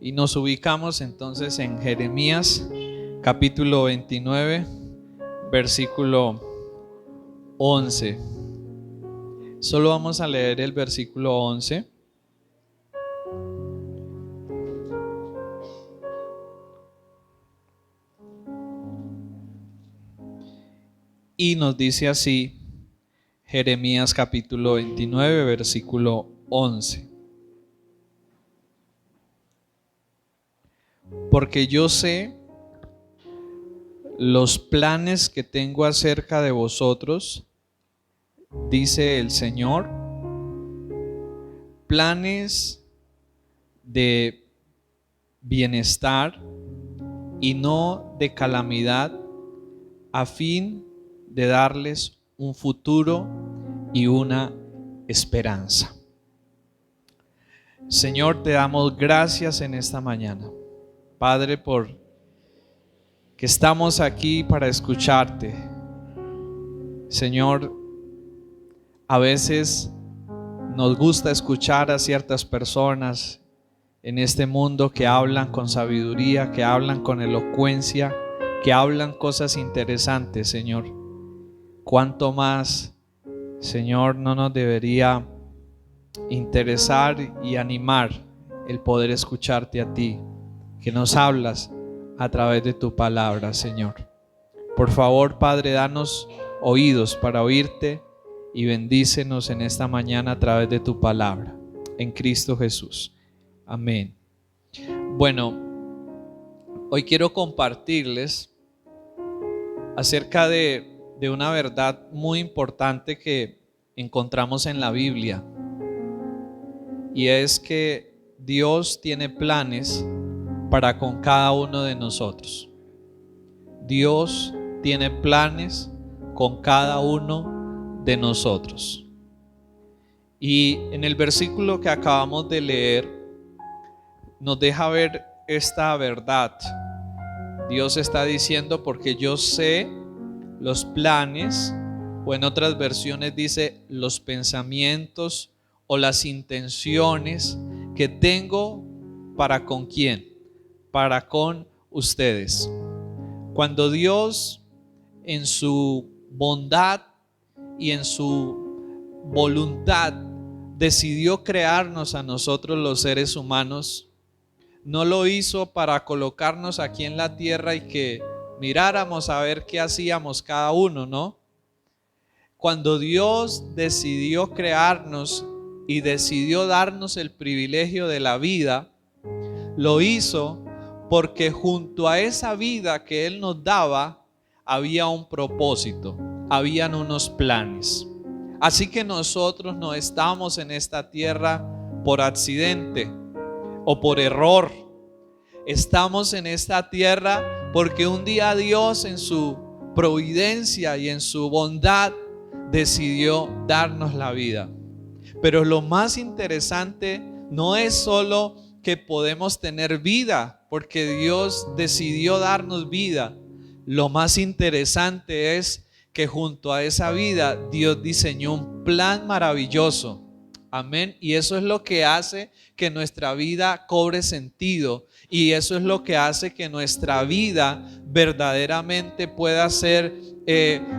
Y nos ubicamos entonces en Jeremías capítulo 29, versículo 11. Solo vamos a leer el versículo 11. Y nos dice así, Jeremías capítulo 29, versículo 11. Porque yo sé los planes que tengo acerca de vosotros, dice el Señor, planes de bienestar y no de calamidad, a fin de darles un futuro y una esperanza. Señor, te damos gracias en esta mañana, Padre, por que estamos aquí para escucharte. Señor, a veces nos gusta escuchar a ciertas personas en este mundo que hablan con sabiduría, que hablan con elocuencia, que hablan cosas interesantes, Señor. ¿Cuánto más, Señor, no nos debería interesar y animar el poder escucharte a ti, que nos hablas a través de tu palabra, Señor? Por favor, Padre, danos oídos para oírte y bendícenos en esta mañana a través de tu palabra, en Cristo Jesús. Amén. Bueno, hoy quiero compartirles acerca de una verdad muy importante que encontramos en la Biblia, y es que Dios tiene planes para con cada uno de nosotros. Dios tiene planes con cada uno de nosotros. Y en el versículo que acabamos de leer nos deja ver esta verdad. Dios está diciendo, porque yo sé los planes, o en otras versiones dice los pensamientos o las intenciones que tengo para con quién, para con ustedes. Cuando Dios en su bondad y en su voluntad decidió crearnos a nosotros los seres humanos, no lo hizo para colocarnos aquí en la tierra y que miráramos a ver qué hacíamos cada uno, ¿no? Cuando Dios decidió crearnos y decidió darnos el privilegio de la vida, lo hizo porque junto a esa vida que Él nos daba había un propósito, habían unos planes. Así que nosotros no estamos en esta tierra por accidente o por error. Estamos en esta tierra porque un día Dios, en su providencia y en su bondad, decidió darnos la vida. Pero lo más interesante no es solo que podemos tener vida, porque Dios decidió darnos vida. Lo más interesante es que junto a esa vida Dios diseñó un plan maravilloso. Amén. Y eso es lo que hace que nuestra vida cobre sentido. Y eso es lo que hace que nuestra vida verdaderamente pueda ser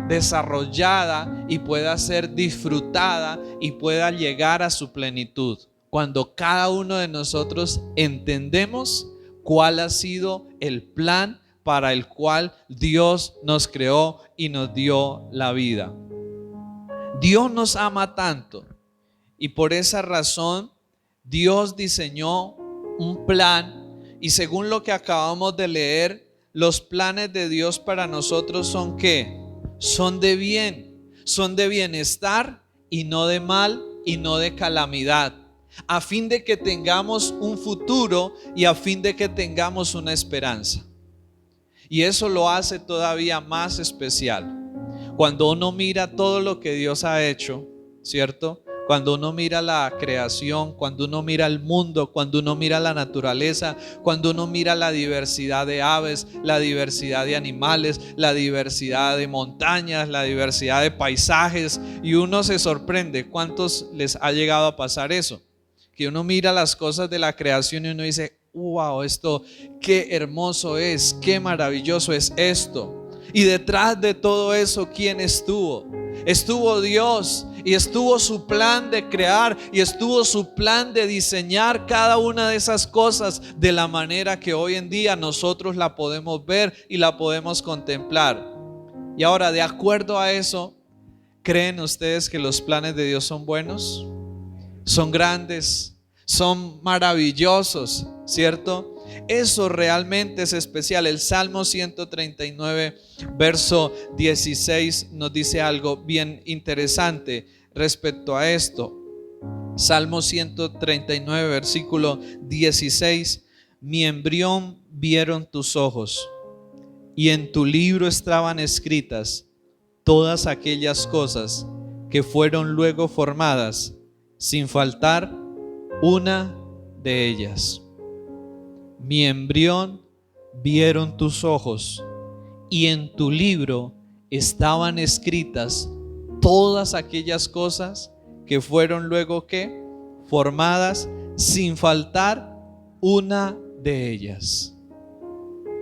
desarrollada y pueda ser disfrutada y pueda llegar a su plenitud. Cuando cada uno de nosotros entendemos cuál ha sido el plan para el cual Dios nos creó y nos dio la vida. Dios nos ama tanto y por esa razón Dios diseñó un plan, y según lo que acabamos de leer, los planes de Dios para nosotros son ¿qué? Son de bien, son de bienestar y no de mal y no de calamidad, a fin de que tengamos un futuro y a fin de que tengamos una esperanza. Y eso lo hace todavía más especial. Cuando uno mira todo lo que Dios ha hecho, ¿cierto? Cuando uno mira la creación, cuando uno mira el mundo, cuando uno mira la naturaleza, cuando uno mira la diversidad de aves, la diversidad de animales, la diversidad de montañas, la diversidad de paisajes, y uno se sorprende. ¿Cuántos les ha llegado a pasar eso? Que uno mira las cosas de la creación y uno dice, wow, esto, qué hermoso es, qué maravilloso es esto. Y detrás de todo eso, ¿quién estuvo? Estuvo Dios y estuvo su plan de crear y estuvo su plan de diseñar cada una de esas cosas de la manera que hoy en día nosotros la podemos ver y la podemos contemplar. Y ahora, de acuerdo a eso, ¿creen ustedes que los planes de Dios son buenos? Son grandes, son maravillosos, ¿cierto? Eso realmente es especial. El Salmo 139, verso 16 nos dice algo bien interesante respecto a esto. Salmo 139, versículo 16. Mi embrión vieron tus ojos, y en tu libro estaban escritas todas aquellas cosas que fueron luego formadas, sin faltar una de ellas. Mi embrión vieron tus ojos, y en tu libro estaban escritas todas aquellas cosas que fueron luego ¿qué? Formadas, sin faltar una de ellas.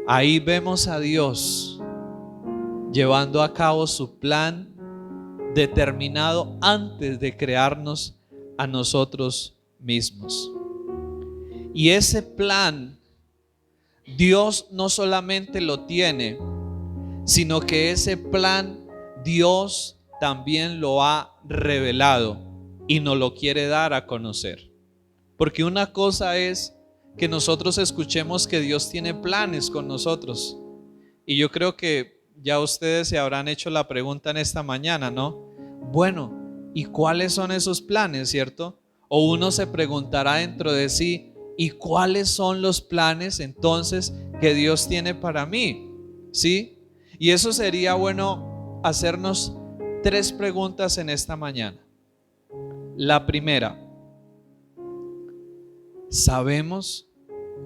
Ahí vemos a Dios llevando a cabo su plan determinado antes de crearnos a nosotros mismos. Y ese plan Dios no solamente lo tiene, sino que ese plan Dios también lo ha revelado y nos lo quiere dar a conocer. Porque una cosa es que nosotros escuchemos que Dios tiene planes con nosotros. Y yo creo que ya ustedes se habrán hecho la pregunta en esta mañana, ¿no? Bueno, ¿y cuáles son esos planes, cierto? O uno se preguntará dentro de sí, ¿y cuáles son los planes entonces que Dios tiene para mí? ¿Sí? Y eso sería bueno hacernos 3 preguntas en esta mañana. La primera, ¿sabemos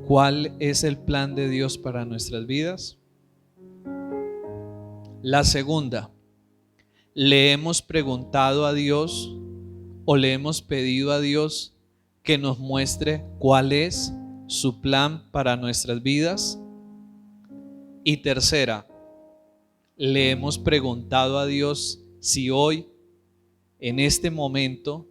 cuál es el plan de Dios para nuestras vidas? La segunda, ¿le hemos preguntado a Dios o le hemos pedido a Dios que nos muestre cuál es su plan para nuestras vidas? Y tercera, ¿le hemos preguntado a Dios si hoy, en este momento,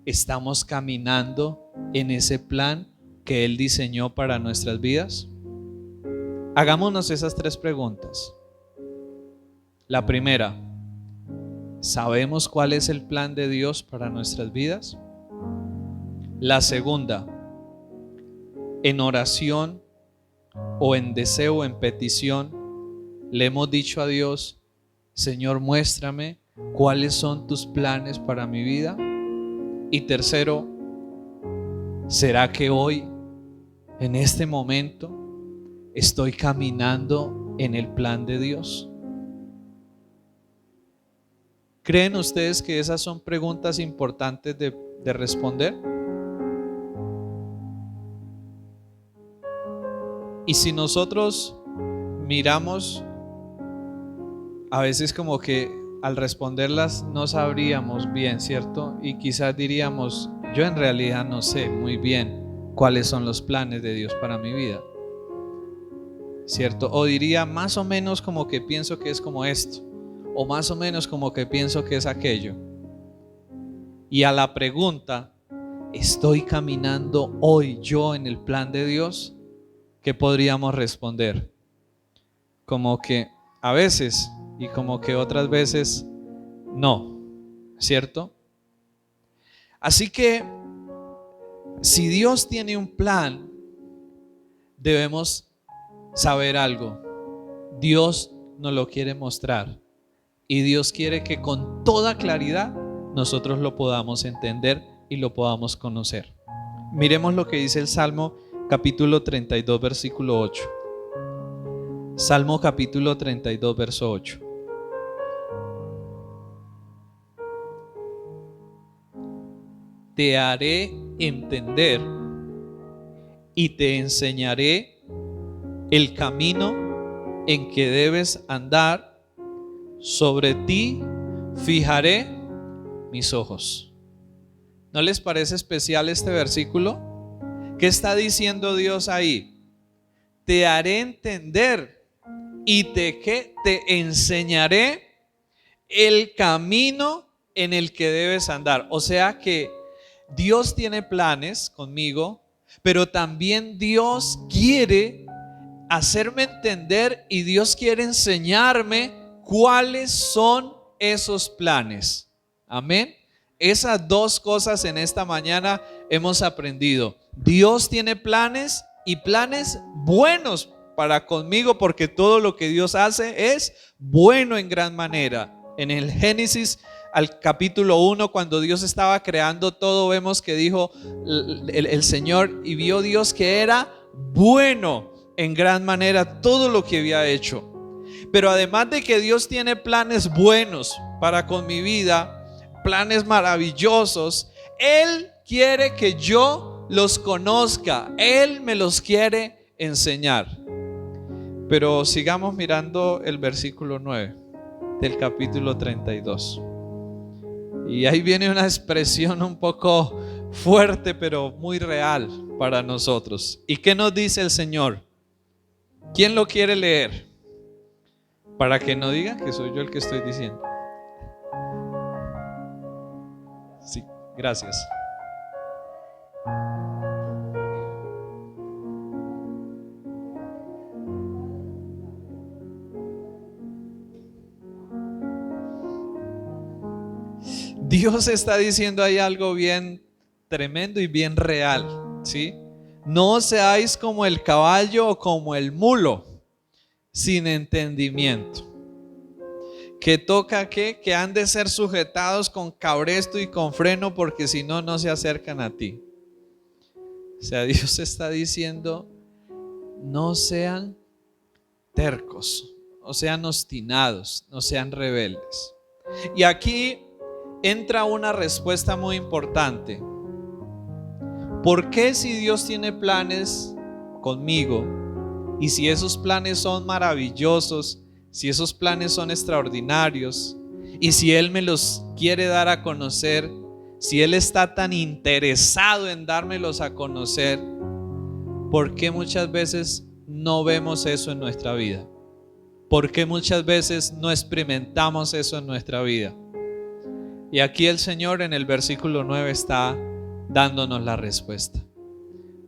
estamos caminando en ese plan que Él diseñó para nuestras vidas? Hagámonos esas 3 preguntas. La primera, ¿sabemos cuál es el plan de Dios para nuestras vidas? La segunda, en oración o en deseo, en petición, le hemos dicho a Dios, Señor, muéstrame cuáles son tus planes para mi vida. Y tercero, ¿será que hoy, en este momento, estoy caminando en el plan de Dios? ¿Creen ustedes que esas son preguntas importantes de responder? Y si nosotros miramos, a veces como que al responderlas no sabríamos bien, ¿cierto? Y quizás diríamos, yo en realidad no sé muy bien cuáles son los planes de Dios para mi vida, ¿cierto? O diría más o menos como que pienso que es como esto, o más o menos como que pienso que es aquello. Y a la pregunta, ¿estoy caminando hoy yo en el plan de Dios? ¿Qué podríamos responder? Como que a veces y como que otras veces no, ¿cierto? Así que si Dios tiene un plan, debemos saber algo. Dios nos lo quiere mostrar y Dios quiere que con toda claridad nosotros lo podamos entender y lo podamos conocer. Miremos lo que dice el Salmo capítulo 32, versículo 8. Salmo capítulo 32, verso 8. Te haré entender y te enseñaré el camino en que debes andar. Sobre ti fijaré mis ojos. ¿No les parece especial este versículo? ¿Qué está diciendo Dios ahí? Te haré entender y te enseñaré el camino en el que debes andar. O sea que Dios tiene planes conmigo, pero también Dios quiere hacerme entender y Dios quiere enseñarme cuáles son esos planes. Amén. Esas dos cosas en esta mañana hemos aprendido. Dios tiene planes y planes buenos para conmigo, porque todo lo que Dios hace es bueno en gran manera. En el Génesis, al capítulo 1, cuando Dios estaba creando todo, vemos que dijo el Señor, y vio Dios que era bueno en gran manera todo lo que había hecho. Pero además de que Dios tiene planes buenos para con mi vida, planes maravillosos, Él quiere que yo los conozca. Él me los quiere enseñar. Pero sigamos mirando el versículo 9 del capítulo 32. Y ahí viene una expresión un poco fuerte, pero muy real para nosotros. ¿Y qué nos dice el Señor? ¿Quién lo quiere leer? Para que no digan que soy yo el que estoy diciendo. Sí, gracias. Dios está diciendo ahí algo bien tremendo y bien real, ¿sí? No seáis como el caballo o como el mulo, sin entendimiento. Que toca que han de ser sujetados con cabresto y con freno, porque si no, no se acercan a ti. O sea, Dios está diciendo, no sean tercos, no sean obstinados, no sean rebeldes. Y aquí entra una respuesta muy importante. ¿Por qué, si Dios tiene planes conmigo, y si esos planes son maravillosos, si esos planes son extraordinarios, y si Él me los quiere dar a conocer, si Él está tan interesado en dármelos a conocer, por qué muchas veces no vemos eso en nuestra vida? ¿Por qué muchas veces no experimentamos eso en nuestra vida? Y aquí el Señor en el versículo 9 está dándonos la respuesta.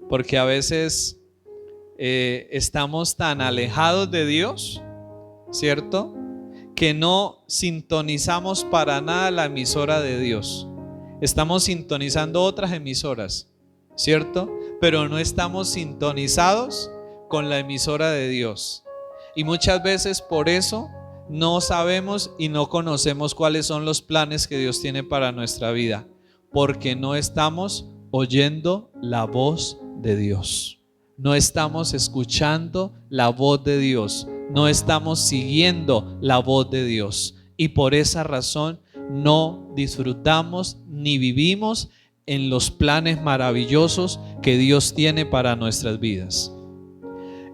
Porque a veces estamos tan alejados de Dios, ¿cierto? Que no sintonizamos para nada la emisora de Dios. Estamos sintonizando otras emisoras, ¿cierto? Pero no estamos sintonizados con la emisora de Dios. Y muchas veces por eso no sabemos y no conocemos cuáles son los planes que Dios tiene para nuestra vida, porque no estamos oyendo la voz de Dios, no estamos escuchando la voz de Dios, no estamos siguiendo la voz de Dios, y por esa razón no disfrutamos ni vivimos en los planes maravillosos que Dios tiene para nuestras vidas.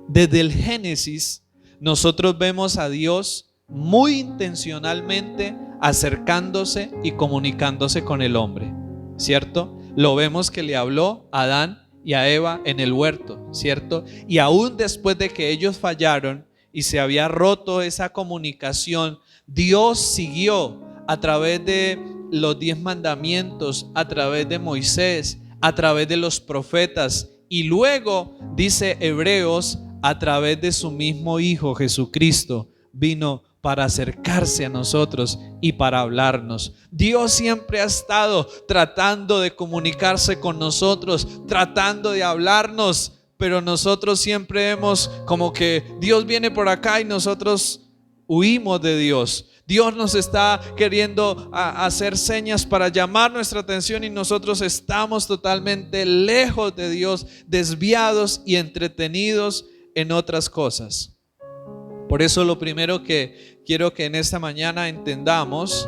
Desde el Génesis nosotros vemos a Dios muy intencionalmente acercándose y comunicándose con el hombre, ¿cierto? Lo vemos que le habló a Adán y a Eva en el huerto, ¿cierto? Y aún después de que ellos fallaron y se había roto esa comunicación, Dios siguió a través de los 10 mandamientos, a través de Moisés, a través de los profetas, y luego, dice Hebreos, a través de su mismo Hijo Jesucristo, vino para acercarse a nosotros y para hablarnos. Dios siempre ha estado tratando de comunicarse con nosotros, tratando de hablarnos, pero nosotros siempre hemos como que Dios viene por acá y nosotros huimos de Dios. Dios nos está queriendo hacer señas para llamar nuestra atención y nosotros estamos totalmente lejos de Dios, desviados y entretenidos en otras cosas. Por eso lo primero que quiero que en esta mañana entendamos,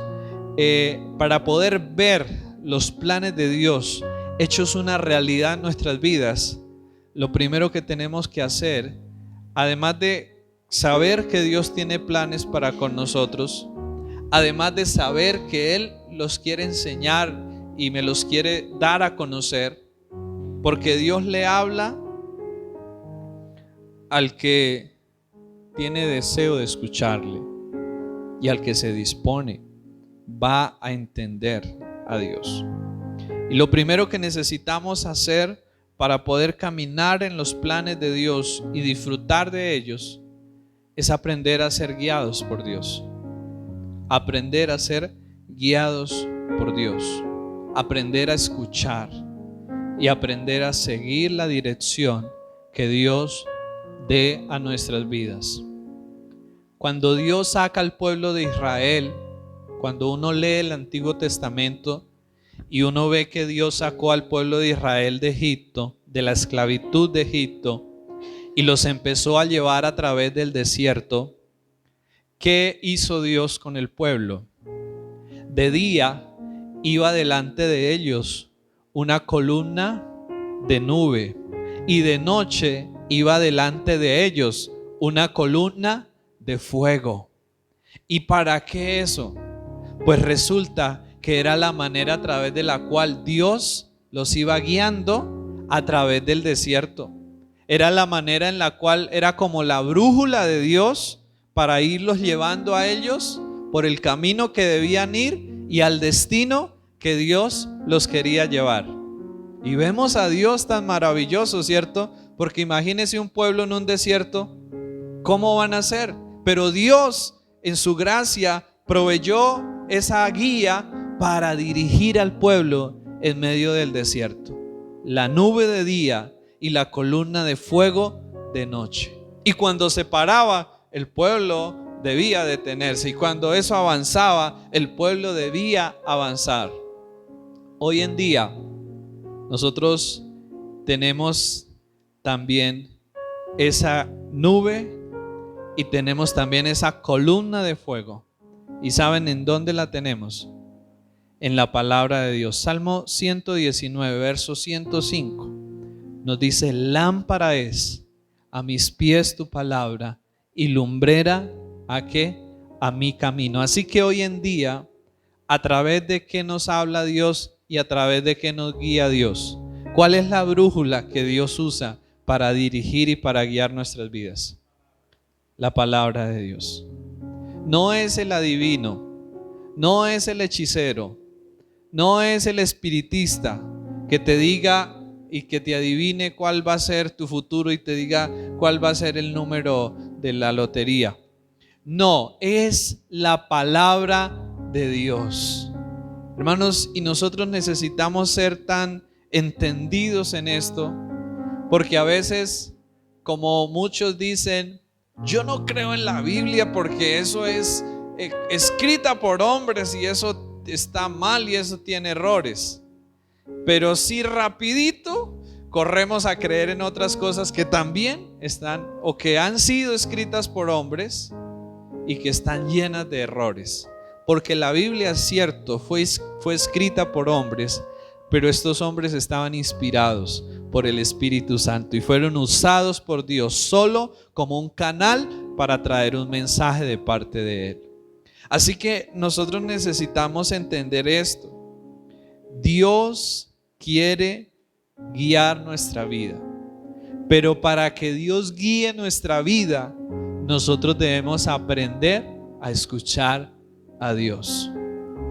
para poder ver los planes de Dios hechos una realidad en nuestras vidas, lo primero que tenemos que hacer, además de saber que Dios tiene planes para con nosotros, además de saber que Él los quiere enseñar y me los quiere dar a conocer, porque Dios le habla al que tiene deseo de escucharle y al que se dispone va a entender a Dios. Y lo primero que necesitamos hacer para poder caminar en los planes de Dios y disfrutar de ellos es aprender a ser guiados por Dios. Aprender a ser guiados por Dios. Aprender a escuchar y aprender a seguir la dirección que Dios dé a nuestras vidas. Cuando Dios saca al pueblo de Israel, cuando uno lee el Antiguo Testamento y uno ve que Dios sacó al pueblo de Israel de Egipto, de la esclavitud de Egipto, y los empezó a llevar a través del desierto, ¿qué hizo Dios con el pueblo? De día iba delante de ellos una columna de nube, y de noche iba delante de ellos una columna de fuego. ¿Y para qué eso? Pues resulta que era la manera a través de la cual Dios los iba guiando a través del desierto. Era la manera en la cual era como la brújula de Dios para irlos llevando a ellos por el camino que debían ir y al destino que Dios los quería llevar. Y vemos a Dios tan maravilloso, ¿cierto? Porque imagínense un pueblo en un desierto, ¿cómo van a ser? Pero Dios en su gracia proveyó esa guía para dirigir al pueblo en medio del desierto. La nube de día y la columna de fuego de noche. Y cuando se paraba, el pueblo debía detenerse. Y cuando eso avanzaba, el pueblo debía avanzar. Hoy en día, nosotros tenemos también esa nube y tenemos también esa columna de fuego. ¿Y saben en dónde la tenemos? En la palabra de Dios. Salmo 119, verso 105. Nos dice: lámpara es a mis pies tu palabra y lumbrera ¿a qué? A mi camino. Así que hoy en día, ¿a través de qué nos habla Dios y a través de qué nos guía Dios? ¿Cuál es la brújula que Dios usa para dirigir y para guiar nuestras vidas? La palabra de Dios. No es el adivino, no es el hechicero, no es el espiritista que te diga y que te adivine cuál va a ser tu futuro y te diga cuál va a ser el número de la lotería. No, es la palabra de Dios. Hermanos, y nosotros necesitamos ser tan entendidos en esto, porque a veces, como muchos dicen, yo no creo en la Biblia porque eso es escrita por hombres y eso está mal y eso tiene errores. Pero sí, rapidito corremos a creer en otras cosas que también están o que han sido escritas por hombres y que están llenas de errores. Porque la Biblia, es cierto, fue escrita por hombres, pero estos hombres estaban inspirados por el Espíritu Santo y fueron usados por Dios solo como un canal para traer un mensaje de parte de Él. Así que nosotros necesitamos entender esto. Dios quiere guiar nuestra vida, pero para que Dios guíe nuestra vida, nosotros debemos aprender a escuchar a Dios,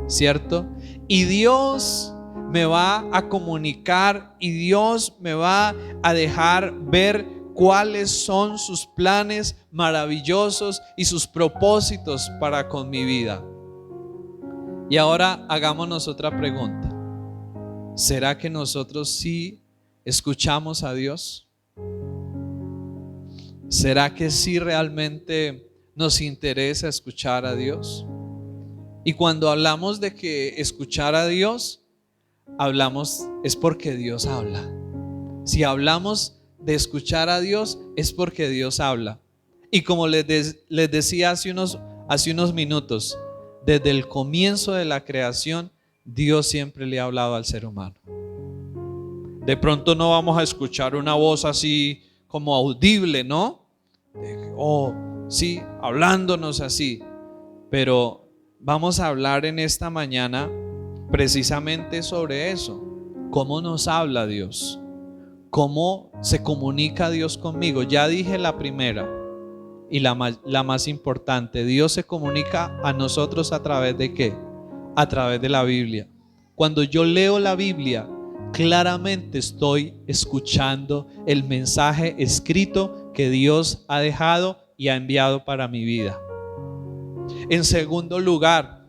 ¿cierto? Y Dios me va a comunicar y Dios me va a dejar ver cuáles son sus planes maravillosos y sus propósitos para con mi vida. Y ahora hagámonos otra pregunta. ¿Será que nosotros sí escuchamos a Dios? ¿Será que sí realmente nos interesa escuchar a Dios? Y cuando hablamos de que escuchar a Dios, hablamos es porque Dios habla. Si hablamos de escuchar a Dios, es porque Dios habla. Y como les decía hace unos minutos, desde el comienzo de la creación, Dios siempre le ha hablado al ser humano. De pronto no vamos a escuchar una voz así como audible, ¿no? Sí, hablándonos así. Pero vamos a hablar en esta mañana precisamente sobre eso. ¿Cómo nos habla Dios? ¿Cómo se comunica Dios conmigo? Ya dije la primera y la más importante. Dios se comunica a nosotros a través de ¿qué? A través de la Biblia. Cuando yo leo la Biblia, claramente estoy escuchando el mensaje escrito que Dios ha dejado y ha enviado para mi vida. En segundo lugar,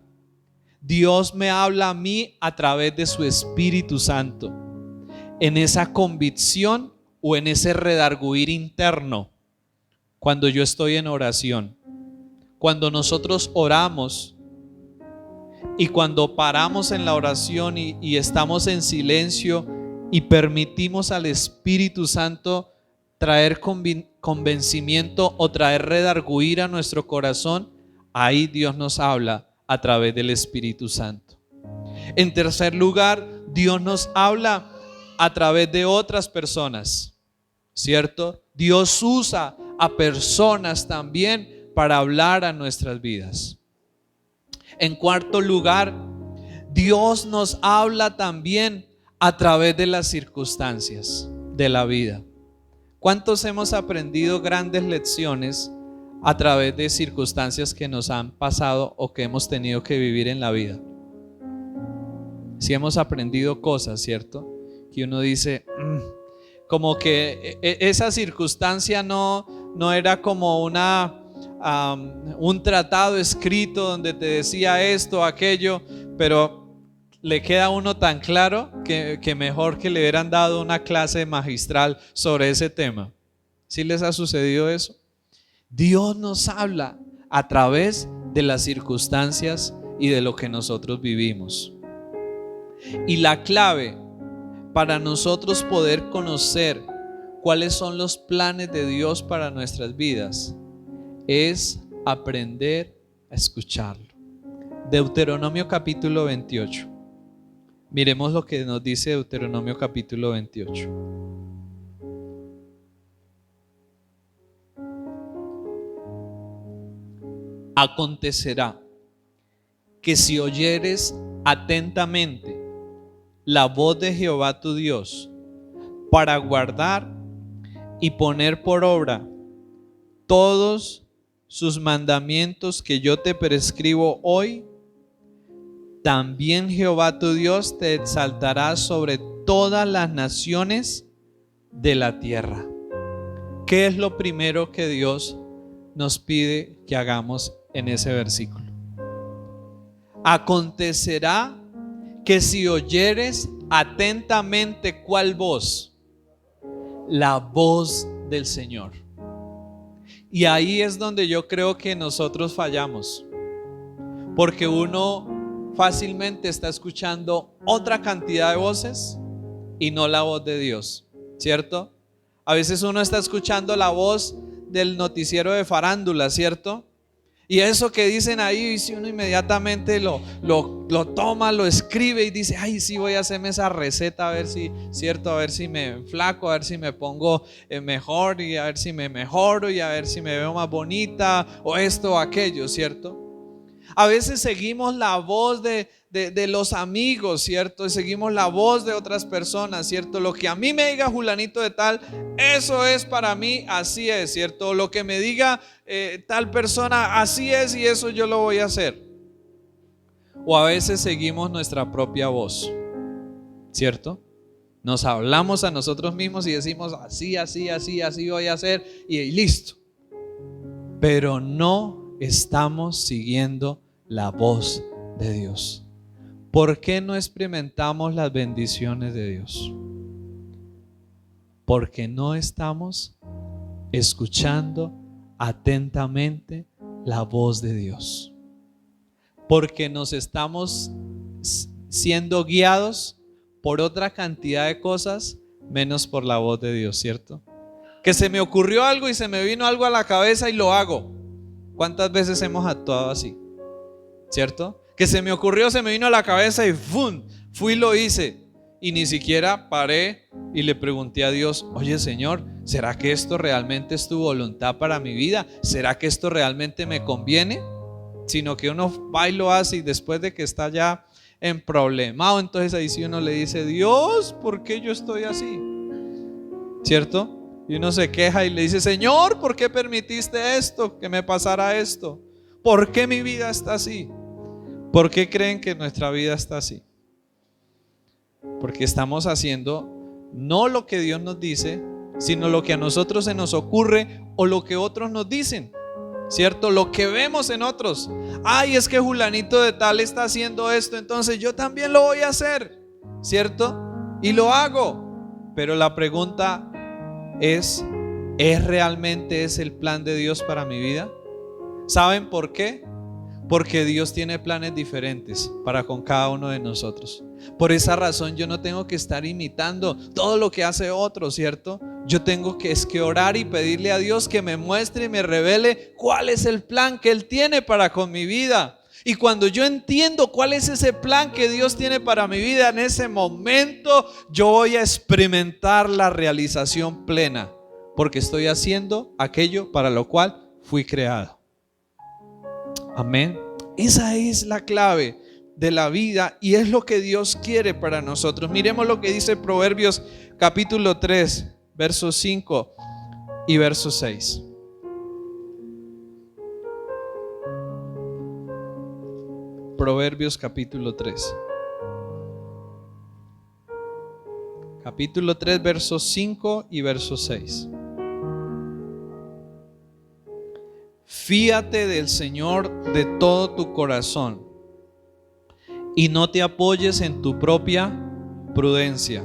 Dios me habla a mí a través de su Espíritu Santo, en esa convicción o en ese redarguir interno. Cuando yo estoy en oración, cuando nosotros oramos y cuando paramos en la oración y estamos en silencio y permitimos al Espíritu Santo traer convencimiento o traer redarguir a nuestro corazón, ahí Dios nos habla a través del Espíritu Santo. En tercer lugar, Dios nos habla a través de otras personas, ¿cierto? Dios usa a personas también para hablar a nuestras vidas. En cuarto lugar, Dios nos habla también a través de las circunstancias de la vida. ¿Cuántos hemos aprendido grandes lecciones a través de circunstancias que nos han pasado o que hemos tenido que vivir en la vida? Sí hemos aprendido cosas, ¿cierto? Que uno dice, como que esa circunstancia no era como un tratado escrito donde te decía esto, aquello, pero le queda a uno tan claro que mejor que le hubieran dado una clase magistral sobre ese tema. ¿Sí les ha sucedido eso? Dios nos habla a través de las circunstancias y de lo que nosotros vivimos. Y la clave para nosotros poder conocer cuáles son los planes de Dios para nuestras vidas es aprender a escucharlo. Deuteronomio capítulo 28. Miremos lo que nos dice Deuteronomio capítulo 28. Acontecerá que si oyeres atentamente la voz de Jehová tu Dios para guardar y poner por obra todos sus mandamientos que yo te prescribo hoy, también Jehová tu Dios te exaltará sobre todas las naciones de la tierra. ¿Qué es lo primero que Dios nos pide que hagamos en ese versículo? Acontecerá que si oyeres atentamente, ¿cuál voz? La voz del Señor. Y ahí es donde yo creo que nosotros fallamos, porque uno fácilmente está escuchando otra cantidad de voces y no la voz de Dios, ¿cierto? A veces uno está escuchando la voz del noticiero de farándula, ¿cierto? Y eso que dicen ahí, si uno inmediatamente lo toma, lo escribe y dice, ay, sí, voy a hacerme esa receta, a ver si, cierto, a ver si me enflaco, a ver si me pongo mejor, y a ver si me mejoro, y a ver si me veo más bonita, o esto o aquello, ¿cierto? A veces seguimos la voz de los amigos, ¿cierto? Y seguimos la voz de otras personas, ¿cierto? Lo que a mí me diga Julanito de tal, eso es para mí, así es, ¿cierto? Lo que me diga tal persona, así es, y eso yo lo voy a hacer. O a veces seguimos nuestra propia voz, ¿cierto? Nos hablamos a nosotros mismos y decimos así, así, así, así voy a hacer, y listo. Pero no estamos siguiendo la voz de Dios. ¿Por qué no experimentamos las bendiciones de Dios? Porque no estamos escuchando atentamente la voz de Dios. Porque nos estamos siendo guiados por otra cantidad de cosas menos por la voz de Dios, ¿cierto? Que se me ocurrió algo y se me vino algo a la cabeza y lo hago. ¿Cuántas veces hemos actuado así? ¿Cierto? Que se me ocurrió, se me vino a la cabeza y ¡fum! Fui y lo hice. Y ni siquiera paré y le pregunté a Dios, oye Señor, ¿será que esto realmente es tu voluntad para mi vida? ¿Será que esto realmente me conviene? Sino que uno va y lo hace y después de que está ya en problemado, entonces ahí sí uno le dice, Dios, ¿por qué yo estoy así? ¿cierto? Y uno se queja y le dice: Señor, ¿por qué permitiste esto? Que me pasara esto. ¿Por qué mi vida está así? ¿Por qué creen que nuestra vida está así? Porque estamos haciendo no lo que Dios nos dice, sino lo que a nosotros se nos ocurre o lo que otros nos dicen, ¿cierto? Lo que vemos en otros. Ay, es que fulanito de tal está haciendo esto, entonces yo también lo voy a hacer, ¿cierto? Y lo hago. Pero la pregunta ¿es realmente ese el plan de Dios para mi vida? ¿Saben por qué? Porque Dios tiene planes diferentes para con cada uno de nosotros. Por esa razón yo no tengo que estar imitando todo lo que hace otro, ¿cierto? Yo tengo que orar y pedirle a Dios que me muestre y me revele cuál es el plan que Él tiene para con mi vida. Y cuando yo entiendo cuál es ese plan que Dios tiene para mi vida, en ese momento yo voy a experimentar la realización plena, porque estoy haciendo aquello para lo cual fui creado. Amén. Esa es la clave de la vida y es lo que Dios quiere para nosotros. Miremos lo que dice Proverbios capítulo 3, versos 5 y verso 6. Proverbios capítulo 3. Capítulo 3, versos 5 y verso 6. Fíate del Señor de todo tu corazón y no te apoyes en tu propia prudencia.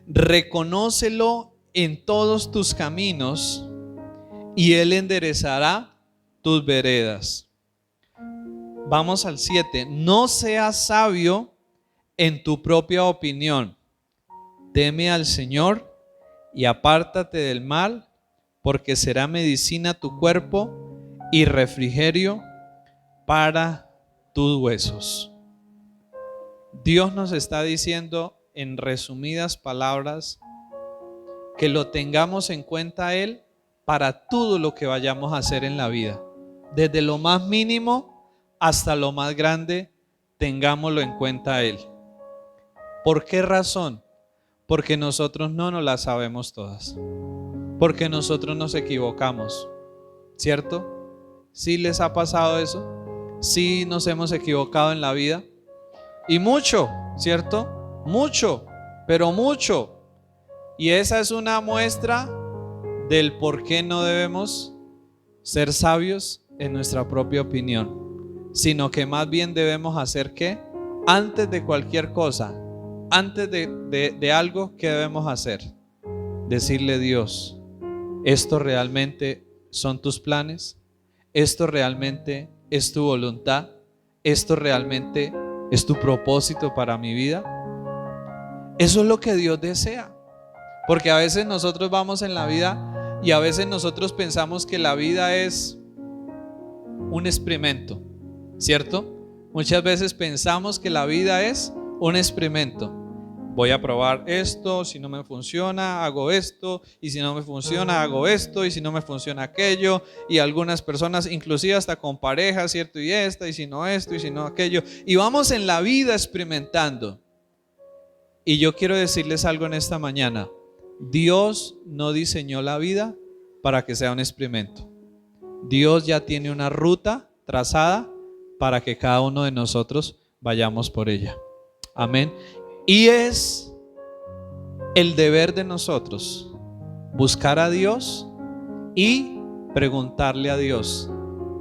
Reconócelo en todos tus caminos y Él enderezará tus veredas. Vamos al 7. No seas sabio en tu propia opinión. Teme al Señor y apártate del mal, porque será medicina tu cuerpo y refrigerio para tus huesos. Dios nos está diciendo en resumidas palabras que lo tengamos en cuenta a Él para todo lo que vayamos a hacer en la vida. Desde lo más mínimo hasta lo más grande, tengámoslo en cuenta a Él. ¿Por qué razón? Porque nosotros no nos las sabemos todas. Porque nosotros nos equivocamos, ¿cierto? ¿Sí les ha pasado eso? ¿Sí nos hemos equivocado en la vida? Y mucho, ¿cierto? Mucho, pero mucho. Y esa es una muestra del por qué no debemos ser sabios en nuestra propia opinión, sino que más bien debemos hacer ¿qué? Antes de cualquier cosa, antes de algo que debemos hacer, decirle: Dios, ¿esto realmente son tus planes? ¿Esto realmente es tu voluntad? ¿Esto realmente es tu propósito para mi vida? Eso es lo que Dios desea. Porque a veces nosotros vamos en la vida y a veces nosotros pensamos que la vida es un experimento, ¿cierto? Muchas veces pensamos que la vida es un experimento. Voy a probar esto, si no me funciona, hago esto, y si no me funciona, hago esto, y si no me funciona aquello. Y algunas personas, inclusive hasta con pareja, ¿cierto? Y esta, y si no esto, y si no aquello. Y vamos en la vida experimentando. Y yo quiero decirles algo en esta mañana. Dios no diseñó la vida para que sea un experimento. Dios ya tiene una ruta trazada para que cada uno de nosotros vayamos por ella. Amén. Y es el deber de nosotros buscar a Dios y preguntarle a Dios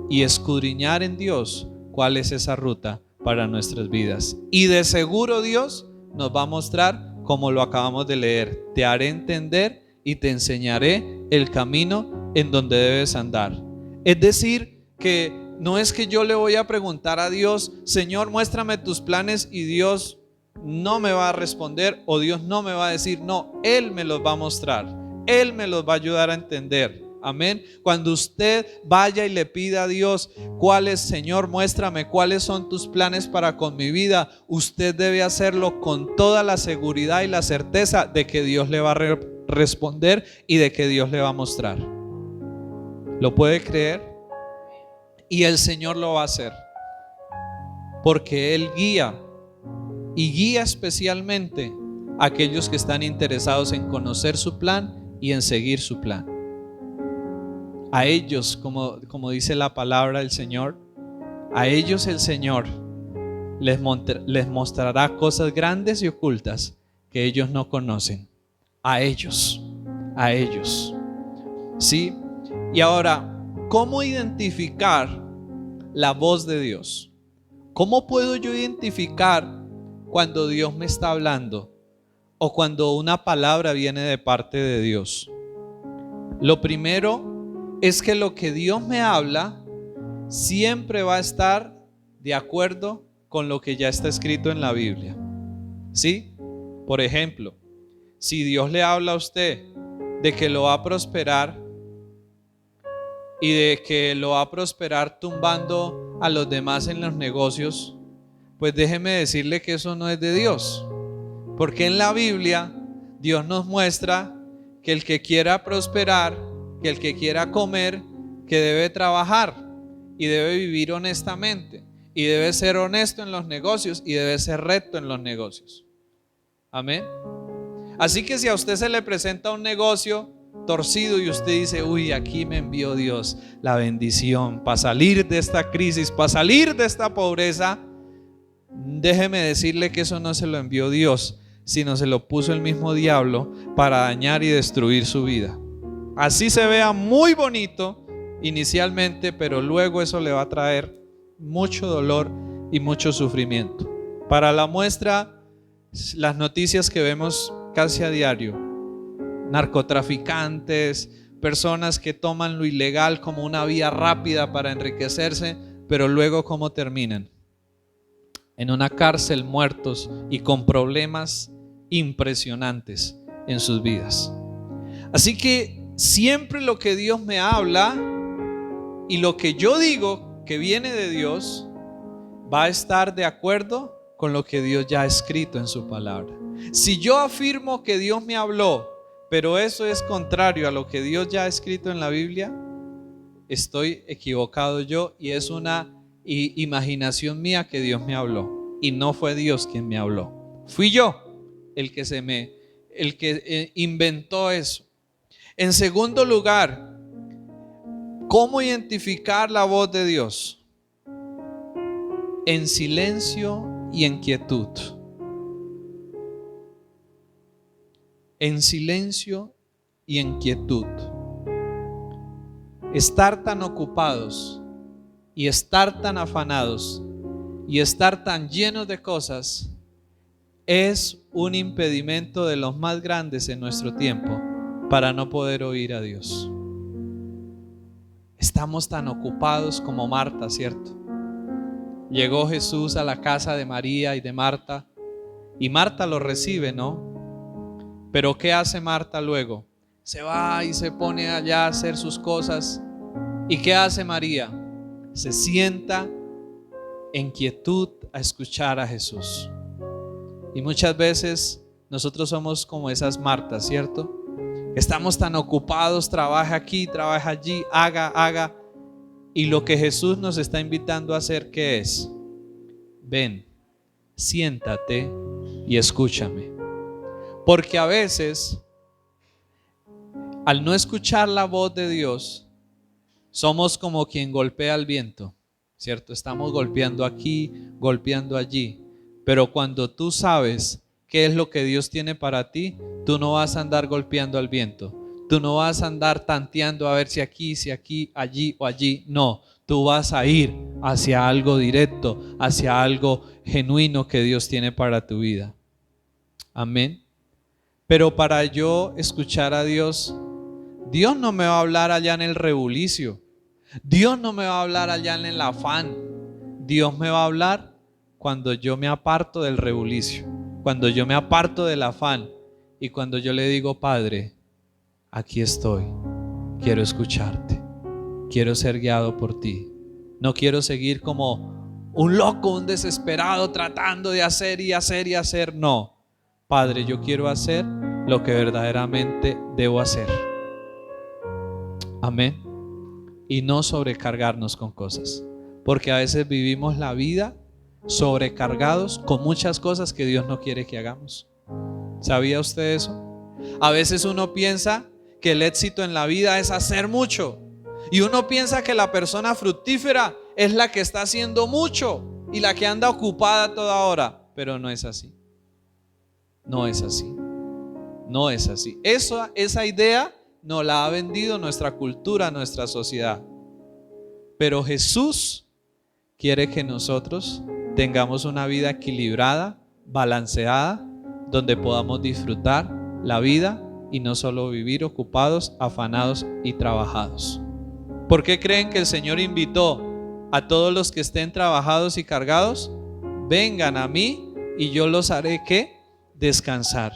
y escudriñar en Dios cuál es esa ruta para nuestras vidas. Y de seguro Dios nos va a mostrar, como lo acabamos de leer: te haré entender y te enseñaré el camino en donde debes andar. Es decir, que no es que yo le voy a preguntar a Dios: Señor, muéstrame tus planes, y Dios no me va a responder o Dios no me va a decir. No, Él me los va a mostrar, Él me los va a ayudar a entender. Amén. Cuando usted vaya y le pida a Dios Señor, muéstrame cuáles son tus planes para con mi vida, usted debe hacerlo con toda la seguridad y la certeza de que Dios le va a responder y de que Dios le va a mostrar. ¿Lo puede creer? Y el Señor lo va a hacer, porque Él guía, y guía especialmente a aquellos que están interesados en conocer su plan y en seguir su plan. A ellos, como dice la palabra del Señor, a ellos el Señor les mostrará cosas grandes y ocultas que ellos no conocen. A ellos. ¿Sí? Y ahora, ¿cómo identificar la voz de Dios? ¿Cómo puedo yo identificar cuando Dios me está hablando o cuando una palabra viene de parte de Dios? Lo primero es que lo que Dios me habla siempre va a estar de acuerdo con lo que ya está escrito en la Biblia. ¿Sí? Por ejemplo, si Dios le habla a usted de que lo va a prosperar y de que lo va a prosperar tumbando a los demás en los negocios, pues déjeme decirle que eso no es de Dios. Porque en la Biblia Dios nos muestra que el que quiera prosperar, que el que quiera comer, que debe trabajar y debe vivir honestamente y debe ser honesto en los negocios y debe ser recto en los negocios. Amén. Así que si a usted se le presenta un negocio torcido y usted dice, uy, aquí me envió Dios la bendición para salir de esta crisis, para salir de esta pobreza, déjeme decirle que eso no se lo envió Dios, sino se lo puso el mismo diablo para dañar y destruir su vida. Así se vea muy bonito inicialmente, pero luego eso le va a traer mucho dolor y mucho sufrimiento. Para la muestra, las noticias que vemos casi a diario: narcotraficantes, personas que toman lo ilegal como una vía rápida para enriquecerse, pero luego ¿cómo terminan? En una cárcel, muertos y con problemas impresionantes en sus vidas. Así que siempre lo que Dios me habla y lo que yo digo que viene de Dios va a estar de acuerdo con lo que Dios ya ha escrito en su palabra. Si yo afirmo que Dios me habló, pero eso es contrario a lo que Dios ya ha escrito en la Biblia, estoy equivocado yo y es una imaginación mía que Dios me habló, y no fue Dios quien me habló. Fui yo el que inventó eso. En segundo lugar, ¿cómo identificar la voz de Dios? En silencio y en quietud. En silencio y en quietud. Estar tan ocupados y estar tan afanados y estar tan llenos de cosas es un impedimento de los más grandes en nuestro tiempo para no poder oír a Dios. Estamos tan ocupados como Marta, ¿cierto? Llegó Jesús a la casa de María y de Marta, y Marta lo recibe, ¿no? Pero ¿qué hace Marta luego? Se va y se pone allá a hacer sus cosas. ¿Y qué hace María? Se sienta en quietud a escuchar a Jesús. Y muchas veces nosotros somos como esas Martas, ¿cierto? Estamos tan ocupados, trabaja aquí, trabaja allí, haga. Y lo que Jesús nos está invitando a hacer, ¿qué es? Ven, siéntate y escúchame. Porque a veces, al no escuchar la voz de Dios, somos como quien golpea el viento, ¿cierto? Estamos golpeando aquí, golpeando allí. Pero cuando tú sabes qué es lo que Dios tiene para ti, tú no vas a andar golpeando al viento. Tú no vas a andar tanteando a ver si aquí, allí o allí. No, tú vas a ir hacia algo directo, hacia algo genuino que Dios tiene para tu vida. Amén. Pero para yo escuchar a Dios, Dios no me va a hablar allá en el rebulicio. Dios no me va a hablar allá en el afán. Dios me va a hablar cuando yo me aparto del rebulicio, cuando yo me aparto del afán y cuando yo le digo: Padre, aquí estoy, quiero escucharte, quiero ser guiado por ti. No quiero seguir como un loco, un desesperado tratando de hacer y hacer y hacer. No, Padre, yo quiero hacer lo que verdaderamente debo hacer. Amén. Y no sobrecargarnos con cosas, porque a veces vivimos la vida sobrecargados con muchas cosas que Dios no quiere que hagamos. ¿Sabía usted eso? A veces uno piensa que el éxito en la vida es hacer mucho. Y uno piensa que la persona fructífera es la que está haciendo mucho y la que anda ocupada toda hora. Pero no es así. No es así. No es así. Esa idea nos la ha vendido nuestra cultura, nuestra sociedad. Pero Jesús quiere que nosotros tengamos una vida equilibrada, balanceada, donde podamos disfrutar la vida y no solo vivir ocupados, afanados y trabajados. ¿Por qué creen que el Señor invitó a todos los que estén trabajados y cargados? Vengan a mí y yo los haré ¿qué? Descansar.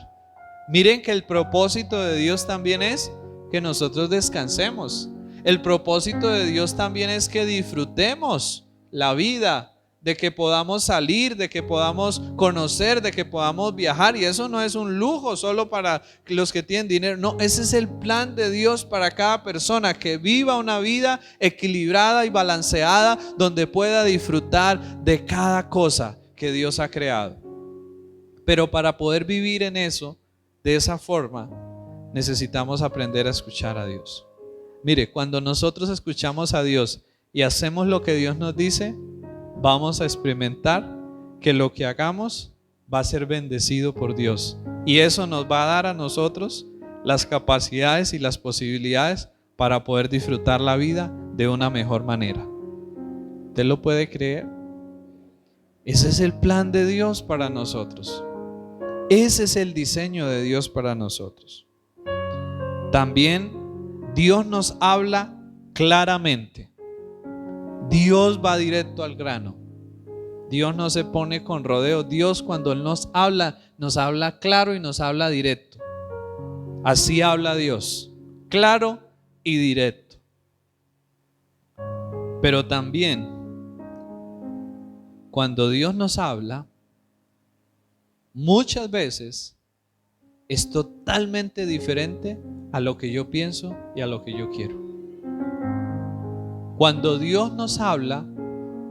Miren que el propósito de Dios también es que nosotros descansemos. El propósito de Dios también es que disfrutemos la vida, de que podamos salir, de que podamos conocer, de que podamos viajar. Y eso no es un lujo solo para los que tienen dinero. No, ese es el plan de Dios para cada persona, que viva una vida equilibrada y balanceada, donde pueda disfrutar de cada cosa que Dios ha creado. Pero para poder vivir en eso, de esa forma, necesitamos aprender a escuchar a Dios. Mire, cuando nosotros escuchamos a Dios y hacemos lo que Dios nos dice, vamos a experimentar que lo que hagamos va a ser bendecido por Dios. Y eso nos va a dar a nosotros las capacidades y las posibilidades para poder disfrutar la vida de una mejor manera. ¿Usted lo puede creer? Ese es el plan de Dios para nosotros. Ese es el diseño de Dios para nosotros. También Dios nos habla claramente. Dios va directo al grano. Dios no se pone con rodeo. Dios, cuando Él nos habla claro y nos habla directo. Así habla Dios, claro y directo. Pero también, cuando Dios nos habla, muchas veces es totalmente diferente a lo que yo pienso y a lo que yo quiero. Cuando Dios nos habla,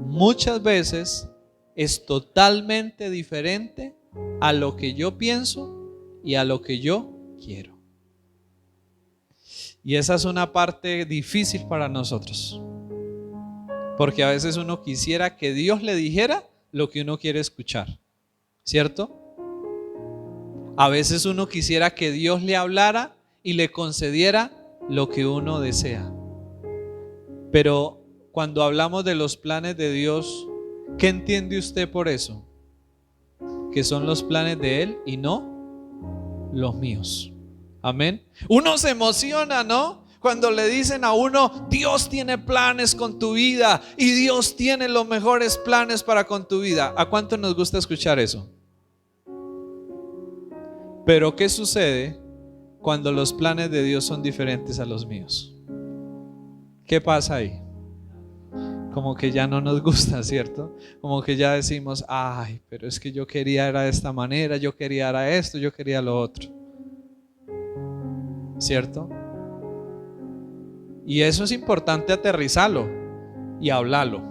muchas veces es totalmente diferente a lo que yo pienso y a lo que yo quiero. Y esa es una parte difícil para nosotros, porque a veces uno quisiera que Dios le dijera lo que uno quiere escuchar, ¿cierto? A veces uno quisiera que Dios le hablara y le concediera lo que uno desea. Pero cuando hablamos de los planes de Dios, ¿qué entiende usted por eso? Que son los planes de Él y no los míos. Amén. Uno se emociona, ¿no? Cuando le dicen a uno, Dios tiene planes con tu vida y Dios tiene los mejores planes para con tu vida. ¿A cuánto nos gusta escuchar eso? Pero ¿qué sucede cuando los planes de Dios son diferentes a los míos? ¿Qué pasa ahí? Como que ya no nos gusta, ¿cierto? Como que ya decimos, ay, pero es que yo quería era de esta manera, yo quería era esto, yo quería lo otro, ¿cierto? Y eso es importante aterrizarlo y hablarlo,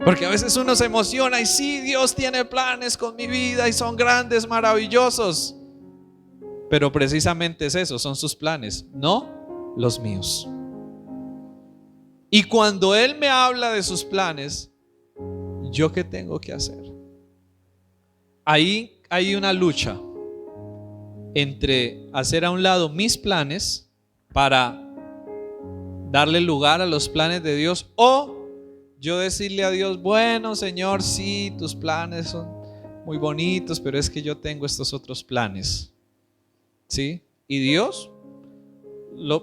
porque a veces uno se emociona y sí, Dios tiene planes con mi vida y son grandes, maravillosos, pero precisamente es eso, son sus planes, no los míos. Y cuando Él me habla de sus planes, ¿yo qué tengo que hacer? Ahí hay una lucha entre hacer a un lado mis planes para darle lugar a los planes de Dios, o yo decirle a Dios, bueno, Señor, sí, tus planes son muy bonitos, pero es que yo tengo estos otros planes, ¿sí? Y Dios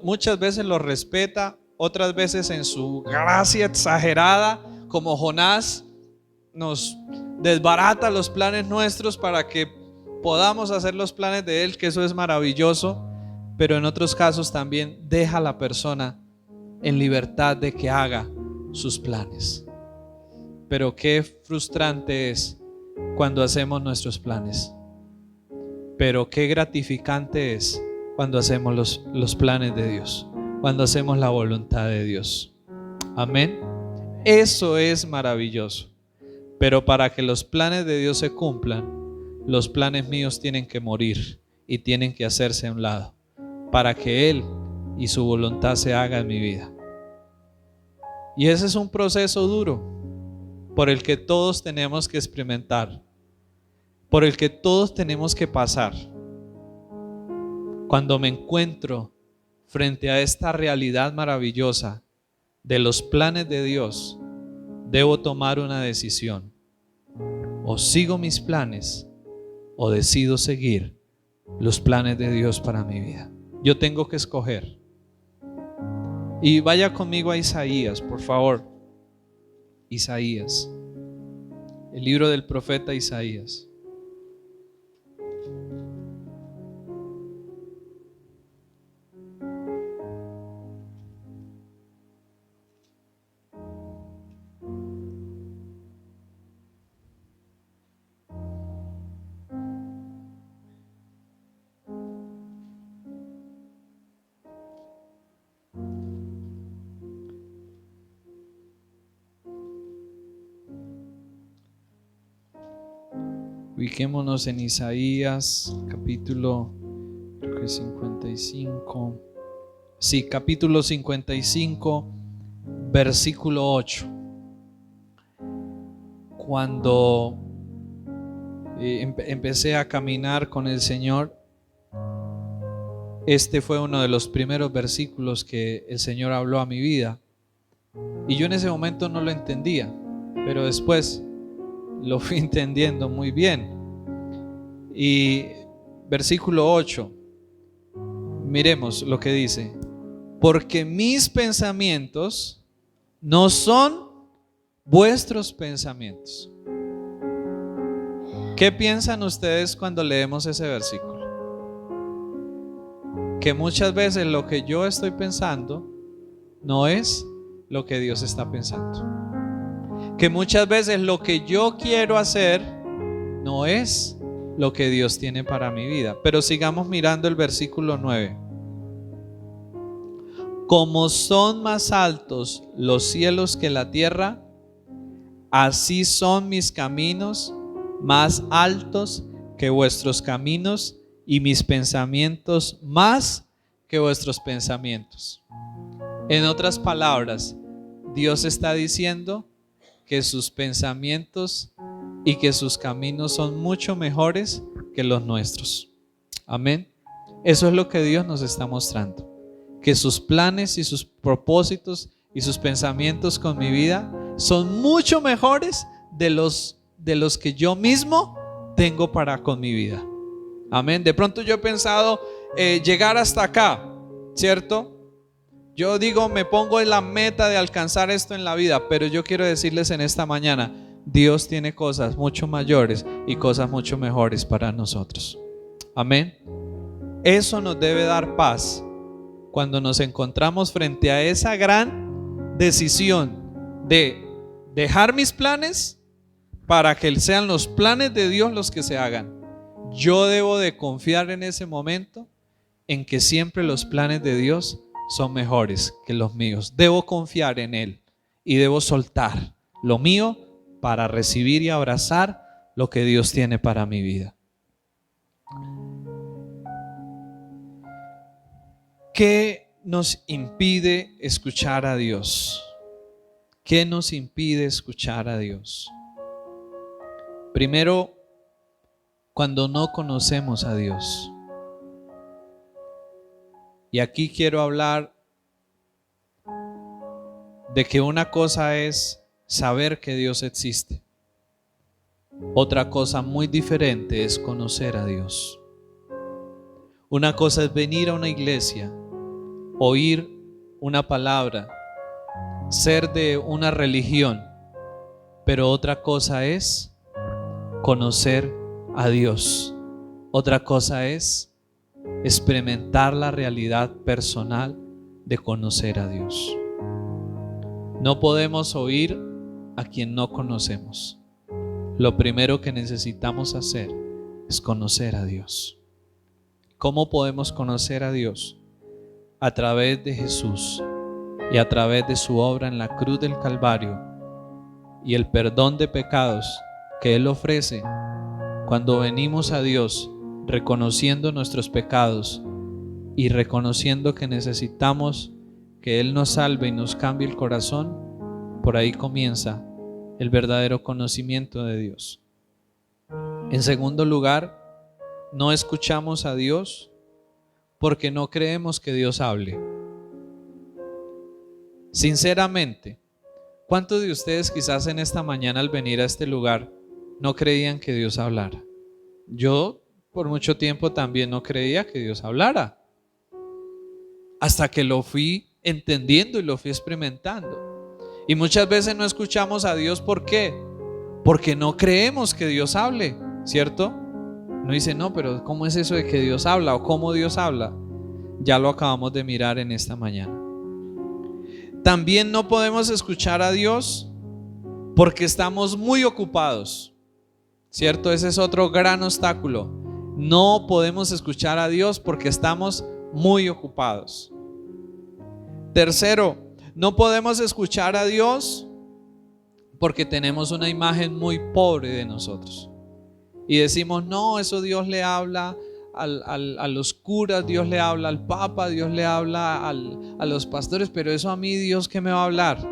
muchas veces los respeta, otras veces en su gracia exagerada, como Jonás, nos desbarata los planes nuestros para que podamos hacer los planes de Él, que eso es maravilloso. Pero en otros casos también deja a la persona en libertad de que haga sus planes. Pero qué frustrante es cuando hacemos nuestros planes. Pero qué gratificante es cuando hacemos los planes de Dios, cuando hacemos la voluntad de Dios. Amén. Eso es maravilloso. Pero para que los planes de Dios se cumplan, los planes míos tienen que morir y tienen que hacerse a un lado para que Él y su voluntad se haga en mi vida. Y ese es un proceso duro por el que todos tenemos que experimentar, por el que todos tenemos que pasar. Cuando me encuentro frente a esta realidad maravillosa de los planes de Dios, debo tomar una decisión. O sigo mis planes o decido seguir los planes de Dios para mi vida. Yo tengo que escoger. Y vaya conmigo a Isaías, por favor. Isaías, el libro del profeta Isaías. Ubiquémonos en Isaías, capítulo, creo que 55. Sí, capítulo 55, versículo 8. Cuando empecé a caminar con el Señor, este fue uno de los primeros versículos que el Señor habló a mi vida. Y yo en ese momento no lo entendía, pero después lo fui entendiendo muy bien. Y versículo 8, miremos lo que dice: porque mis pensamientos no son vuestros pensamientos. ¿Qué piensan ustedes cuando leemos ese versículo? Que muchas veces lo que yo estoy pensando no es lo que Dios está pensando. Que muchas veces lo que yo quiero hacer no es lo que Dios tiene para mi vida. Pero sigamos mirando el versículo 9. Como son más altos los cielos que la tierra, así son mis caminos más altos que vuestros caminos, y mis pensamientos más que vuestros pensamientos. En otras palabras, Dios está diciendo que sus pensamientos y que sus caminos son mucho mejores que los nuestros. Amén. Eso es lo que Dios nos está mostrando, que sus planes y sus propósitos y sus pensamientos con mi vida son mucho mejores de los que yo mismo tengo para con mi vida. Amén. De pronto yo he pensado llegar hasta acá, ¿cierto? Yo digo, me pongo en la meta de alcanzar esto en la vida, pero yo quiero decirles en esta mañana, Dios tiene cosas mucho mayores y cosas mucho mejores para nosotros. Amén. Eso nos debe dar paz cuando nos encontramos frente a esa gran decisión de dejar mis planes para que sean los planes de Dios los que se hagan. Yo debo de confiar en ese momento en que siempre los planes de Dios son mejores que los míos. Debo confiar en Él y debo soltar lo mío para recibir y abrazar lo que Dios tiene para mi vida. ¿Qué nos impide escuchar a Dios? ¿Qué nos impide escuchar a Dios? Primero, cuando no conocemos a Dios. Y aquí quiero hablar de que una cosa es saber que Dios existe. Otra cosa muy diferente es conocer a Dios. Una cosa es venir a una iglesia, oír una palabra, ser de una religión, pero otra cosa es conocer a Dios. Otra cosa es experimentar la realidad personal de conocer a Dios. No podemos oír a quien no conocemos. Lo primero que necesitamos hacer es conocer a Dios. ¿Cómo podemos conocer a Dios? A través de Jesús y a través de su obra en la cruz del Calvario y el perdón de pecados que Él ofrece Cuando venimos a Dios reconociendo nuestros pecados y reconociendo que necesitamos que Él nos salve y nos cambie el corazón, por ahí comienza el verdadero conocimiento de Dios. En segundo lugar, no escuchamos a Dios porque no creemos que Dios hable. Sinceramente, ¿cuántos de ustedes quizás en esta mañana al venir a este lugar no creían que Dios hablara? Yo por mucho tiempo también no creía que Dios hablara, hasta que lo fui entendiendo y lo fui experimentando. Y muchas veces no escuchamos a Dios, ¿por qué? Porque no creemos que Dios hable, ¿cierto? No dice, no, pero ¿cómo es eso de que Dios habla? ¿O cómo Dios habla? Ya lo acabamos de mirar en esta mañana. También no podemos escuchar a Dios porque estamos muy ocupados, ¿cierto? Ese es otro gran obstáculo. No podemos escuchar a Dios porque estamos muy ocupados. Tercero, no podemos escuchar a Dios porque tenemos una imagen muy pobre de nosotros. Y decimos, no, eso Dios le habla a los curas, Dios le habla al Papa, Dios le habla a los pastores, pero eso a mí, Dios, ¿qué me va a hablar?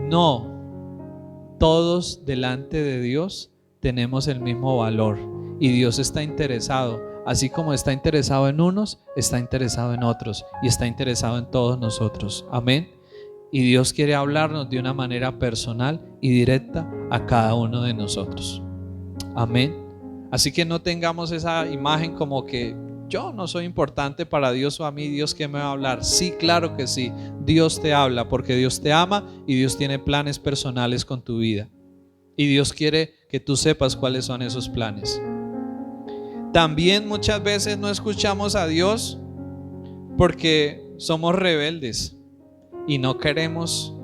No, todos delante de Dios tenemos el mismo valor y Dios está interesado, así como está interesado en unos, está interesado en otros y está interesado en todos nosotros. Amén. Y Dios quiere hablarnos de una manera personal y directa a cada uno de nosotros. Amén. Así que no tengamos esa imagen como que yo no soy importante para Dios, o a mí Dios ¿qué me va a hablar? Sí, claro que sí. Dios te habla porque Dios te ama y Dios tiene planes personales con tu vida. Y Dios quiere que tú sepas cuáles son esos planes. También muchas veces no escuchamos a Dios porque somos rebeldes y no queremos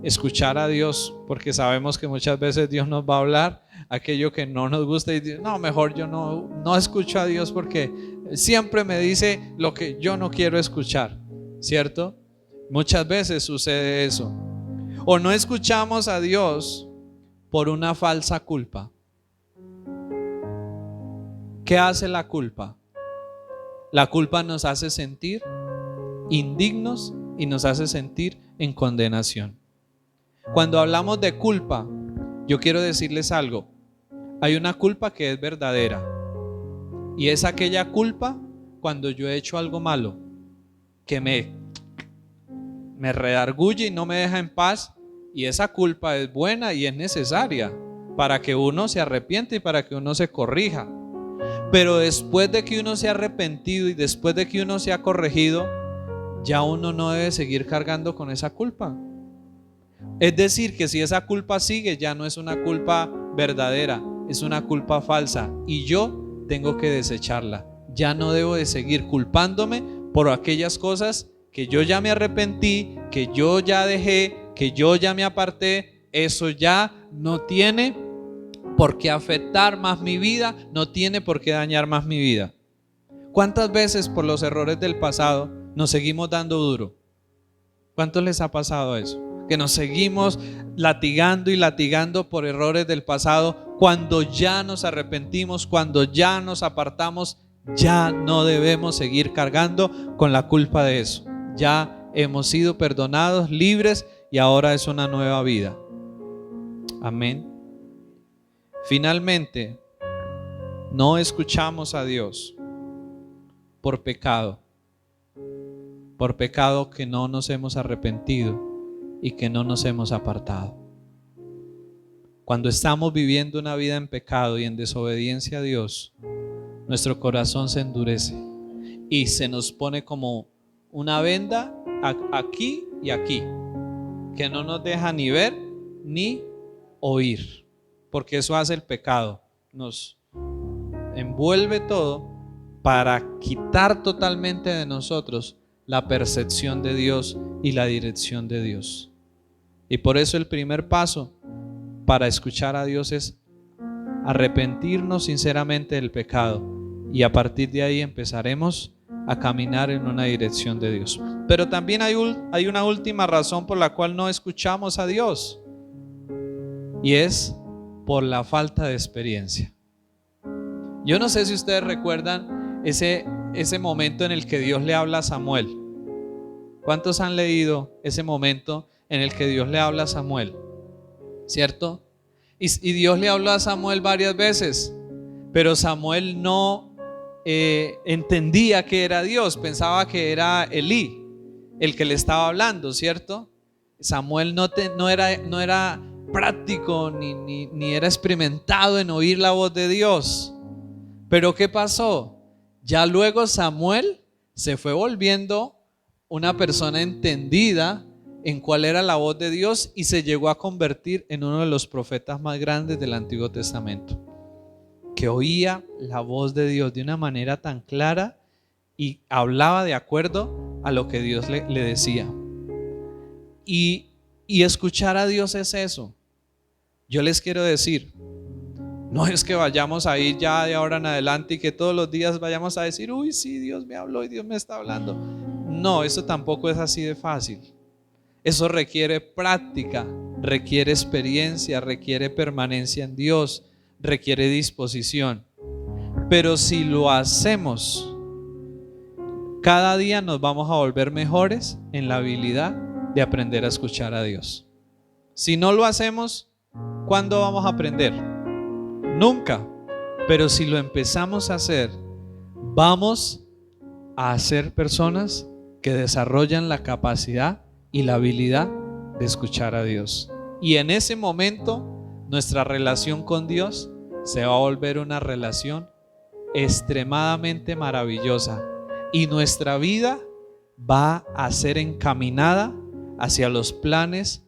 escuchar a Dios porque sabemos que muchas veces Dios nos va a hablar aquello que no nos gusta y dice, no, mejor yo no escucho a Dios porque siempre me dice lo que yo no quiero escuchar, ¿cierto? Muchas veces sucede eso. O no escuchamos a Dios por una falsa culpa. ¿Qué hace la culpa? La culpa nos hace sentir indignos y nos hace sentir en condenación. Cuando hablamos de culpa, yo quiero decirles algo. Hay una culpa que es verdadera y es aquella culpa cuando yo he hecho algo malo que me redarguye y no me deja en paz, y esa culpa es buena y es necesaria para que uno se arrepiente y para que uno se corrija. Pero después de que uno se ha arrepentido y después de que uno se ha corregido, ya uno no debe seguir cargando con esa culpa. Es decir, que si esa culpa sigue, ya no es una culpa verdadera, es una culpa falsa y yo tengo que desecharla. Ya no debo de seguir culpándome por aquellas cosas que yo ya me arrepentí, que yo ya dejé, que yo ya me aparté. Eso ya no tiene por qué afectar más mi vida, no tiene por qué dañar más mi vida. ¿Cuántas veces por los errores del pasado nos seguimos dando duro? ¿Cuántos les ha pasado eso? Que nos seguimos latigando y latigando por errores del pasado cuando ya nos arrepentimos, cuando ya nos apartamos. Ya no debemos seguir cargando con la culpa de eso. Ya hemos sido perdonados, libres, y ahora es una nueva vida. Amén. Finalmente, no escuchamos a Dios por pecado que no nos hemos arrepentido y que no nos hemos apartado. Cuando estamos viviendo una vida en pecado y en desobediencia a Dios, nuestro corazón se endurece y se nos pone como una venda aquí y aquí, que no nos deja ni ver ni oír, porque eso hace el pecado, nos envuelve todo para quitar totalmente de nosotros la percepción de Dios y la dirección de Dios. Y por eso el primer paso para escuchar a Dios es arrepentirnos sinceramente del pecado, y a partir de ahí empezaremos a caminar en una dirección de Dios. Pero también hay una última razón por la cual no escuchamos a Dios, y es por la falta de experiencia. Yo no sé si ustedes recuerdan ese momento en el que Dios le habla a Samuel. ¿Cuántos han leído ese momento en el que Dios le habla a Samuel? ¿Cierto? Y Dios le habló a Samuel varias veces, pero Samuel no entendía que era Dios, pensaba que era Elí el que le estaba hablando, ¿cierto? Samuel no era práctico ni era experimentado en oír la voz de Dios. Pero ¿qué pasó? Ya luego Samuel se fue volviendo una persona entendida en cuál era la voz de Dios y se llegó a convertir en uno de los profetas más grandes del Antiguo Testamento, que oía la voz de Dios de una manera tan clara y hablaba de acuerdo a lo que Dios le decía. Y escuchar a Dios es eso. Yo les quiero decir, no es que vayamos a ir ya de ahora en adelante y que todos los días vayamos a decir, uy, sí, Dios me habló y Dios me está hablando. No, eso tampoco es así de fácil. Eso requiere práctica, requiere experiencia, requiere permanencia en Dios, requiere disposición. Pero si lo hacemos, cada día nos vamos a volver mejores en la habilidad de aprender a escuchar a Dios. Si no lo hacemos, ¿cuándo vamos a aprender? Nunca. Pero si lo empezamos a hacer, vamos a ser personas que desarrollan la capacidad y la habilidad de escuchar a Dios. Y en ese momento, nuestra relación con Dios se va a volver una relación extremadamente maravillosa. Y nuestra vida va a ser encaminada hacia los planes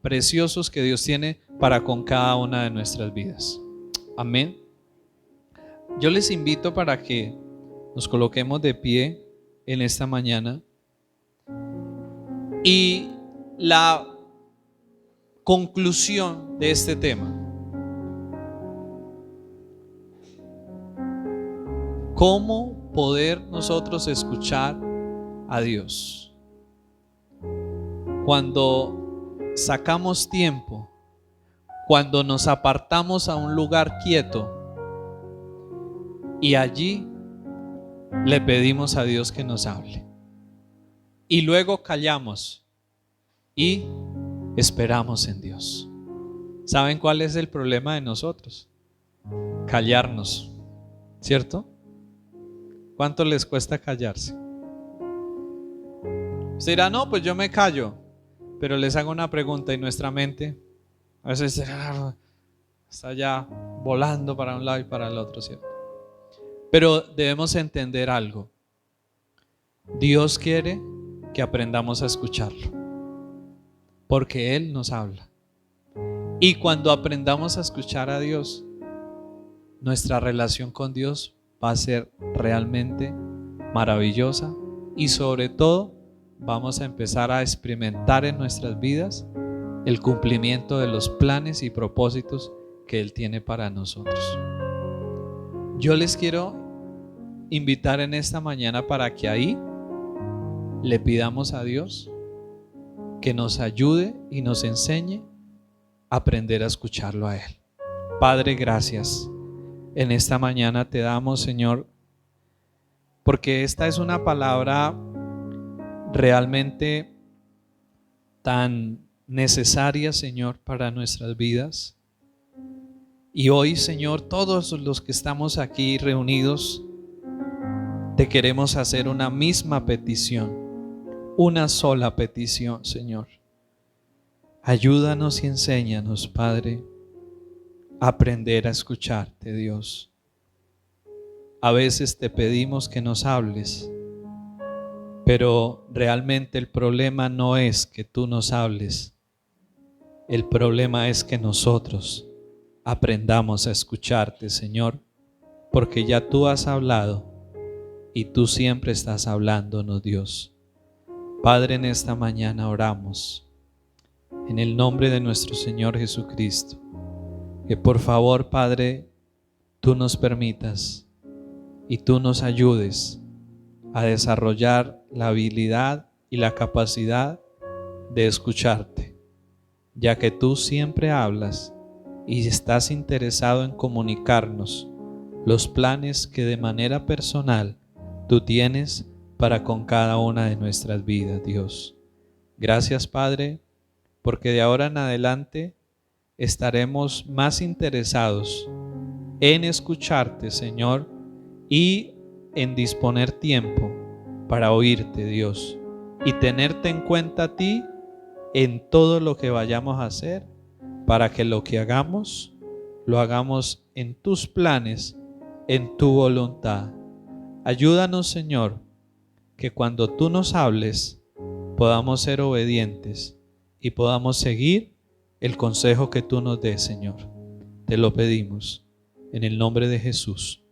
preciosos que Dios tiene para con cada una de nuestras vidas. Amén. Yo les invito para que nos coloquemos de pie en esta mañana. Y la conclusión de este tema: ¿cómo poder nosotros escuchar a Dios? Cuando sacamos tiempo, cuando nos apartamos a un lugar quieto y allí le pedimos a Dios que nos hable. Y luego callamos y esperamos en Dios. ¿Saben cuál es el problema de nosotros? Callarnos, ¿cierto? ¿Cuánto les cuesta callarse? Usted dirá, no, pues yo me callo. Pero les hago una pregunta y nuestra mente a veces está ya volando para un lado y para el otro, ¿cierto? Pero debemos entender algo. Dios quiere que aprendamos a escucharlo, porque Él nos habla. Y cuando aprendamos a escuchar a Dios, nuestra relación con Dios va a ser realmente maravillosa y sobre todo vamos a empezar a experimentar en nuestras vidas el cumplimiento de los planes y propósitos que Él tiene para nosotros. Yo les quiero invitar en esta mañana para que ahí le pidamos a Dios que nos ayude y nos enseñe a aprender a escucharlo a Él. Padre, gracias. En esta mañana te damos, Señor, porque esta es una palabra realmente tan necesaria, Señor, para nuestras vidas. Y hoy, Señor, todos los que estamos aquí reunidos, te queremos hacer una misma petición, una sola petición, Señor. Ayúdanos y enséñanos, Padre, a aprender a escucharte, Dios. A veces te pedimos que nos hables, pero realmente el problema no es que tú nos hables. El problema es que nosotros aprendamos a escucharte, Señor, porque ya tú has hablado y tú siempre estás hablándonos, Dios. Padre, en esta mañana oramos en el nombre de nuestro Señor Jesucristo, que por favor, Padre, tú nos permitas y tú nos ayudes a desarrollar la habilidad y la capacidad de escucharte, ya que tú siempre hablas y estás interesado en comunicarnos los planes que de manera personal tú tienes para con cada una de nuestras vidas, Dios. Gracias, Padre, porque de ahora en adelante estaremos más interesados en escucharte, Señor, y en disponer tiempo para oírte, Dios, y tenerte en cuenta a ti en todo lo que vayamos a hacer, para que lo que hagamos, lo hagamos en tus planes, en tu voluntad. Ayúdanos, Señor, que cuando tú nos hables, podamos ser obedientes y podamos seguir el consejo que tú nos des, Señor. Te lo pedimos en el nombre de Jesús.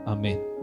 Amén.